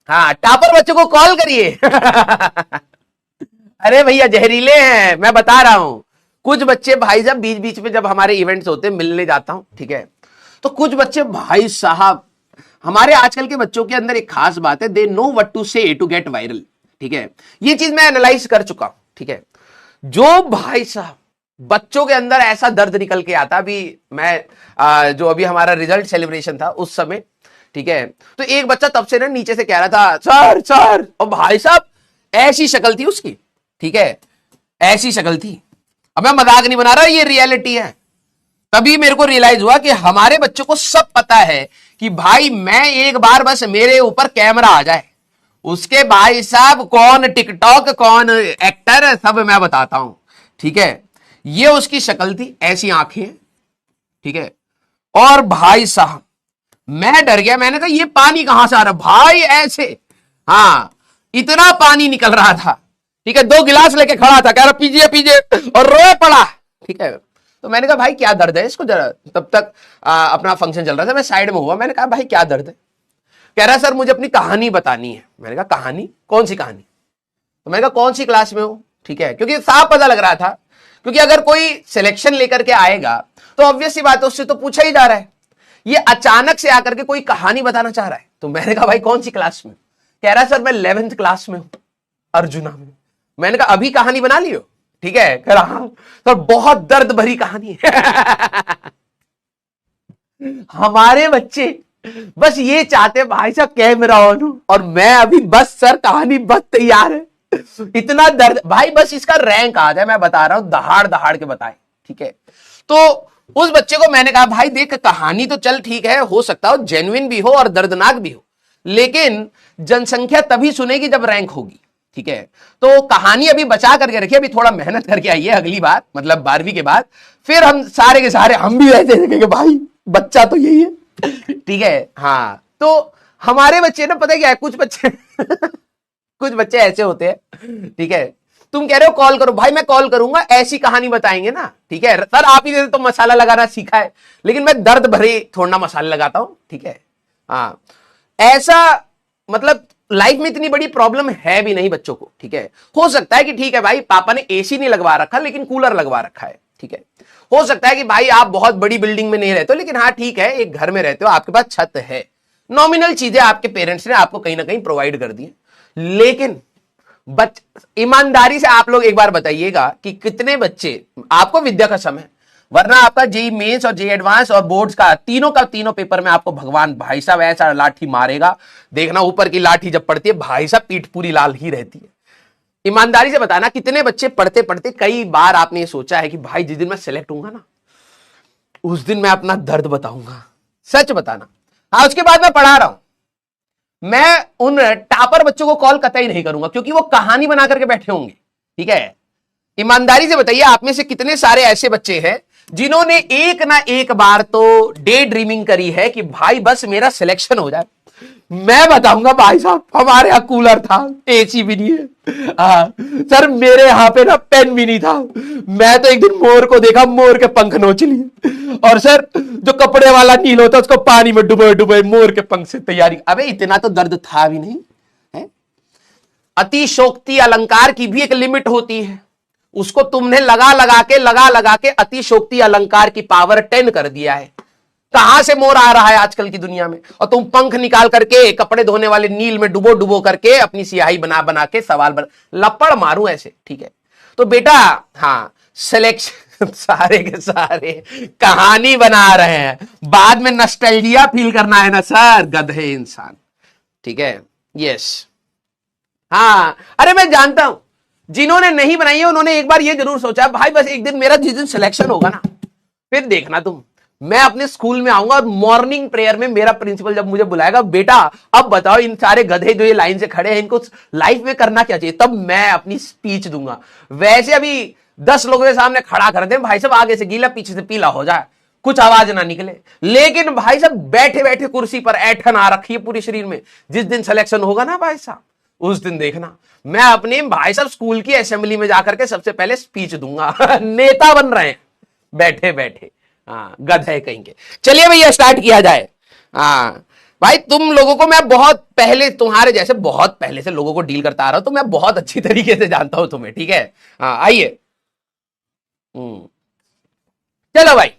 हाँ, टॉपर बच्चों को कॉल करिए। अरे भैया जहरीले हैं, मैं बता रहा हूं। कुछ बच्चे भाई साहब बीच बीच में जब हमारे इवेंट्स होते हैं मिलने जाता हूं, ठीक है, तो कुछ बच्चे भाई साहब, हमारे आजकल के बच्चों के अंदर एक खास बात है, दे नो व्हाट टू से टू गेट वायरल। ठीक है, ये चीज मैं एनालाइज कर चुका हूं। ठीक है, जो भाई साहब बच्चों के अंदर ऐसा दर्द निकल के आता, अभी मैं जो अभी हमारा रिजल्ट सेलिब्रेशन था उस समय, ठीक है, तो एक बच्चा तब से ना नीचे से कह रहा था सर सर, और भाई साहब ऐसी शक्ल थी उसकी, ठीक है, ऐसी शक्ल थी। अब मैं मजाक नहीं बना रहा, ये रियलिटी है। तभी मेरे को रियलाइज हुआ कि हमारे बच्चों को सब पता है कि भाई मैं एक बार बस मेरे ऊपर कैमरा आ जाए, उसके भाई साहब कौन टिकटॉक कौन एक्टर सब मैं बताता हूं। ठीक है, ये उसकी शक्ल थी, ऐसी आंखें, ठीक है, और भाई साहब मैं डर गया, मैंने कहा ये पानी कहां से आ रहा भाई, ऐसे, हाँ इतना पानी निकल रहा था। ठीक है, 2 गिलास लेके खड़ा था, कह रहा पीजिए पीजिए, और रोए पड़ा। ठीक है, तो मैंने कहा भाई क्या दर्द है इसको, जरा तब तक अपना फंक्शन चल रहा था, मैं साइड में हुआ, मैंने कहा भाई क्या दर्द है, कह रहा सर मुझे अपनी कहानी बतानी है। मैंने कहा कहानी, कौन सी कहानी? तो मैंने कहा कौन सी क्लास में हो? ठीक है, क्योंकि साफ पता लग रहा था, क्योंकि अगर कोई सिलेक्शन लेकर के आएगा तो ऑब्वियस सी बात है, उससे तो पूछा ही जा रहा है। ये अचानक से आकर के कोई कहानी बताना चाह रहा है, तो मैंने कहा भाई कौन सी क्लास में? कह रहा है सर मैं 11th क्लास में हूं, अर्जुना में। मैंने कहा अभी कहानी बना लियो? ठीक है, कह रहा हाँ सर बहुत दर्द भरी कहानी है। हमारे बच्चे बस ये चाहते भाई साहब कैमरा ऑन हो, और मैं अभी बस सर कहानी बस तैयार है, इतना दर्द भाई, बस इसका रैंक आ जाए, मैं बता रहा हूं दहाड़ दहाड़ के बताए। ठीक है, तो उस बच्चे को मैंने कहा भाई देख कहानी तो चल ठीक है, हो सकता हो जेन्युइन भी हो और दर्दनाक भी हो, लेकिन जनसंख्या तभी सुनेगी जब रैंक होगी। ठीक है, तो कहानी अभी बचा करके रखिए, अभी थोड़ा मेहनत करके आइए, अगली बार मतलब 12वीं के बाद फिर हम सारे के सारे हम भी ऐसे देखेंगे भाई बच्चा तो यही है। ठीक है, हाँ, तो हमारे बच्चे ना पता क्या है, कुछ बच्चे कुछ बच्चे ऐसे होते हैं। ठीक है, तुम कह रहे हो कॉल करो, भाई मैं कॉल करूंगा, ऐसी कहानी बताएंगे ना। ठीक है सर, आप ही तो मसाला लगाना सीखा है, लेकिन मैं दर्द भरे थोड़ा ना मसाले लगाता हूं। ठीक है, हाँ, ऐसा मतलब लाइफ में इतनी बड़ी प्रॉब्लम है भी नहीं बच्चों को। ठीक है, हो सकता है कि ठीक है भाई पापा ने एसी नहीं लगवा रखा लेकिन कूलर लगवा रखा है। ठीक है, हो सकता है कि भाई आप बहुत बड़ी बिल्डिंग में नहीं रहते हो, लेकिन हाँ ठीक है एक घर में रहते हो, आपके पास छत है, नॉमिनल चीजें आपके पेरेंट्स ने आपको कहीं ना कहीं प्रोवाइड कर दी है। लेकिन ईमानदारी से आप लोग एक बार बताइएगा कि कितने बच्चे, आपको विद्या का समय, वरना आपका जेई मेंस और जेई एडवांस और बोर्ड्स का तीनों पेपर में आपको भगवान भाई साहब ऐसा लाठी मारेगा, देखना ऊपर की लाठी जब पड़ती है भाई साहब पीठ पूरी लाल ही रहती है। ईमानदारी से बताना कितने बच्चे पढ़ते पढ़ते कई बार आपने ये सोचा है कि भाई जिस दिन मैं सिलेक्ट होऊंगा ना उस दिन मैं अपना दर्द बताऊंगा? सच बताना। हाँ, उसके बाद मैं पढ़ा रहा हूं, मैं उन टॉपर बच्चों को कॉल कतई नहीं करूंगा क्योंकि वो कहानी बना करके बैठे होंगे। ठीक है, ईमानदारी से बताइए आप में से कितने सारे ऐसे बच्चे हैं जिन्होंने एक ना एक बार तो डे ड्रीमिंग करी है कि भाई बस मेरा सिलेक्शन हो जाए। मैं बताऊंगा भाई साहब हमारे यहां कूलर था, एसी भी नहीं है, सर मेरे यहां पे ना पेन भी नहीं था, मैं तो एक दिन मोर को देखा, मोर के पंख नोच लिए, और सर जो कपड़े वाला नील होता उसको पानी में डुबोए डुबोए मोर के पंख से तैयारी। अबे इतना तो दर्द था भी नहीं है। अतिशोक्ति अलंकार की भी एक लिमिट होती है, उसको तुमने लगा लगा के अतिशोक्ति अलंकार की पावर 10 कर दिया है। कहां से मोर आ रहा है आजकल की दुनिया में, और तुम पंख निकाल करके कपड़े धोने वाले नील में डुबो डुबो करके अपनी सियाही बना बना के सवाल बना, लपड़ मारूं ऐसे। ठीक है, तो बेटा हाँ सिलेक्शन सारे के सारे कहानी बना रहे हैं, बाद में नॉस्टैल्जिया फील करना है ना सर, गधे इंसान। ठीक है, यस, हाँ, अरे मैं जानता हूं जिन्होंने नहीं बनाई है उन्होंने एक बार ये जरूर सोचा भाई बस एक दिन मेरा जिस दिन सिलेक्शन होगा ना फिर देखना तुम, मैं अपने स्कूल में आऊंगा और मॉर्निंग प्रेयर में मेरा प्रिंसिपल जब मुझे बुलाएगा, बेटा अब बताओ इन सारे गधे जो ये लाइन से खड़े हैं इनको लाइफ में करना क्या चाहिए, तब मैं अपनी स्पीच दूंगा। वैसे अभी 10 लोगों के सामने खड़ा कर दे भाई साहब, आगे से गीला पीछे से पीला हो जाए, कुछ आवाज ना निकले, लेकिन भाई साहब बैठे बैठे कुर्सी पर ऐठन आ रखी है पूरे शरीर में, जिस दिन सिलेक्शन होगा ना भाई साहब उस दिन देखना मैं अपने भाई साहब स्कूल की असेंबली में जाकर के सबसे पहले स्पीच दूंगा। नेता बन रहे हैं बैठे बैठे, हाँ गधे कहेंगे। चलिए भैया स्टार्ट किया जाए। हाँ भाई तुम लोगों को मैं बहुत पहले, तुम्हारे जैसे बहुत पहले से लोगों को डील करता आ रहा हूं, तो मैं बहुत अच्छी तरीके से जानता हूं तुम्हें, ठीक है। हाँ आइए। चलो भाई,